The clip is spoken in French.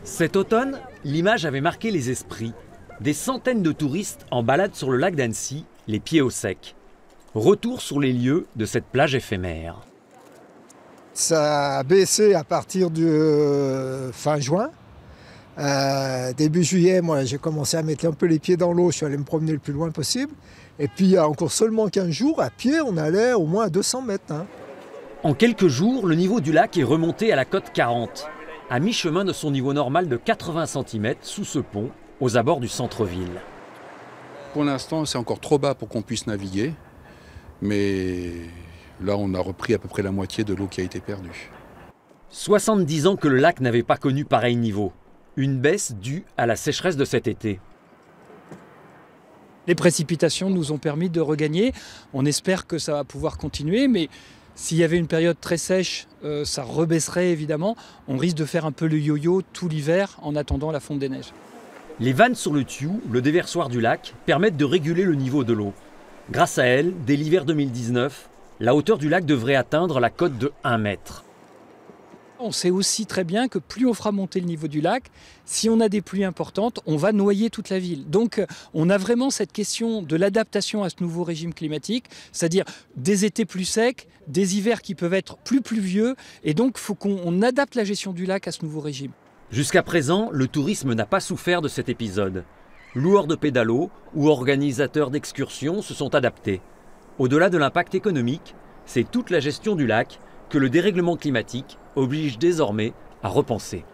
Cet automne, l'image avait marqué les esprits. Des centaines de touristes en balade sur le lac d'Annecy, les pieds au sec. Retour sur les lieux de cette plage éphémère. Ça a baissé à partir du fin juin. Début juillet, moi, j'ai commencé à mettre un peu les pieds dans l'eau. Je suis allé me promener le plus loin possible. Et puis, il y a encore seulement 15 jours, à pied, on allait au moins à 200 mètres. En quelques jours, le niveau du lac est remonté à la cote 40, à mi-chemin de son niveau normal de 80 cm sous ce pont, aux abords du centre-ville. Pour l'instant, c'est encore trop bas pour qu'on puisse naviguer. Mais là, on a repris à peu près la moitié de l'eau qui a été perdue. 70 ans que le lac n'avait pas connu pareil niveau. Une baisse due à la sécheresse de cet été. Les précipitations nous ont permis de regagner. On espère que ça va pouvoir continuer, mais s'il y avait une période très sèche, ça rebaisserait évidemment. On risque de faire un peu le yo-yo tout l'hiver en attendant la fonte des neiges. Les vannes sur le Thioux, le déversoir du lac, permettent de réguler le niveau de l'eau. Grâce à elles, dès l'hiver 2019, la hauteur du lac devrait atteindre la cote de 1 mètre. On sait aussi très bien que plus on fera monter le niveau du lac, si on a des pluies importantes, on va noyer toute la ville. Donc on a vraiment cette question de l'adaptation à ce nouveau régime climatique, c'est-à-dire des étés plus secs, des hivers qui peuvent être plus pluvieux, et donc il faut qu'on adapte la gestion du lac à ce nouveau régime. Jusqu'à présent, le tourisme n'a pas souffert de cet épisode. Loueurs de pédalos ou organisateurs d'excursions se sont adaptés. Au-delà de l'impact économique, c'est toute la gestion du lac que le dérèglement climatique oblige désormais à repenser.